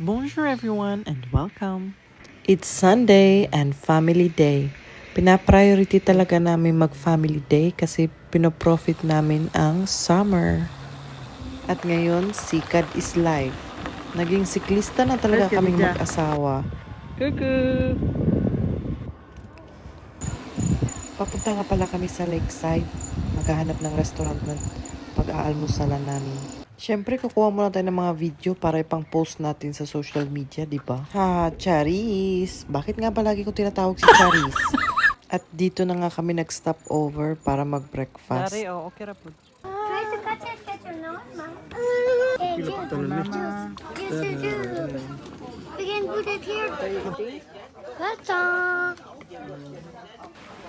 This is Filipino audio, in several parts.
Bonjour everyone and welcome. It's Sunday and Family Day. Pina-priority talaga namin mag-Family Day kasi pinoprofit namin ang summer. At ngayon, sikad is life. Naging siklista na talaga kaming mag-asawa. Kuku! Papunta nga pala kami sa lakeside. Maghahanap ng restaurant na pag-aalmusalan namin. Siyempre, kukuha muna tayo ng mga video para ipang-post natin sa social media, di ba? Ha, Charis! Bakit nga ba lagi ko tinatawag si Charis? At dito na nga kami nag-stop over para mag-breakfast. Dari, oh, okay ra po. Try to catch your nose, Mom. Hey, Juice. Juice. We can put it here. Gotcha.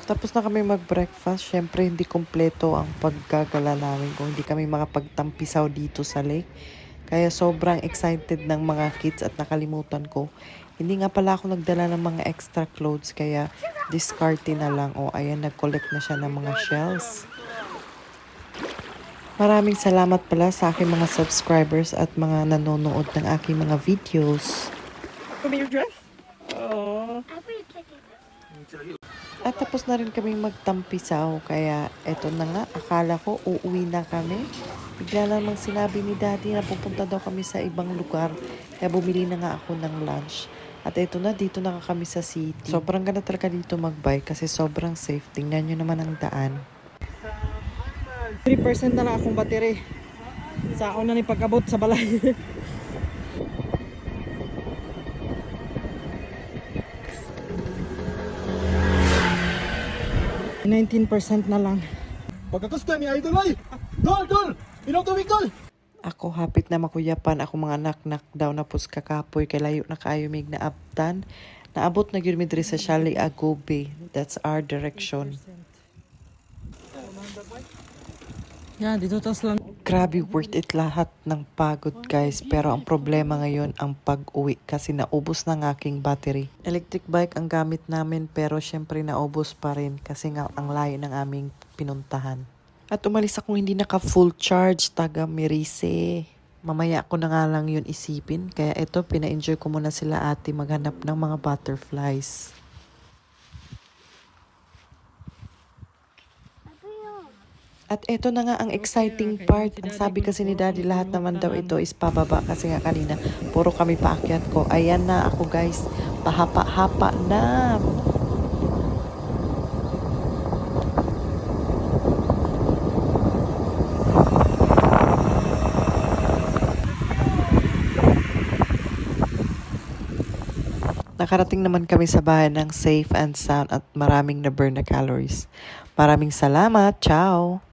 Tapos na kami mag-breakfast. Siyempre, hindi kompleto ang paggagala namin kung hindi kami makapagtampisaw dito sa lake. Kaya sobrang excited ng mga kids at nakalimutan ko. Hindi nga pala ako nagdala ng mga extra clothes kaya discarte na lang. O ayan, nag-collect na siya ng mga shells. Maraming salamat pala sa aking mga subscribers at mga nanonood ng aking mga videos. Come your dress? Oh. I will take it. At tapos na rin kaming magtampisaw, kaya eto na nga, akala ko uuwi na kami. Bigla namang sinabi ni Daddy na pupunta daw kami sa ibang lugar, kaya bumili na nga ako ng lunch. At eto na, dito na nga kami sa city. Sobrang ganda talaga dito magbike kasi sobrang safe. Tingnan nyo naman ang daan. 3% na lang akong battery. Sa ako na ni pagkabot sa balay. %19 na lang. Pagkakusta ni Idol ay! Dol! Pinautumikol! Ako hapit na makuyapan ako mga anak-nak daw na pus kakapoy kay layo na kayo mig na abtan. Naabot na gyud mi diri sa Shali Agobe. That's our direction. Yan, dito tas lang. Grabe, worth it lahat ng pagod guys. Pero ang problema ngayon ang pag-uwi kasi naubos na ng aking battery. Electric bike ang gamit namin pero syempre naubos pa rin kasi nga ang layo ng aming pinuntahan. At umalis akong hindi naka full charge, taga Merice. Mamaya ko na nga lang yun isipin. Kaya ito, pina-enjoy ko muna sila ate maghanap ng mga butterflies. At eto na nga ang exciting part. Ang sabi kasi ni Daddy, lahat naman daw ito is pababa kasi nga kanina puro kami paakyat ko. Ayan na ako guys, pahapa-hapa na. Nakarating naman kami sa bahay ng safe and sound at maraming na-burn na calories. Maraming salamat. Ciao!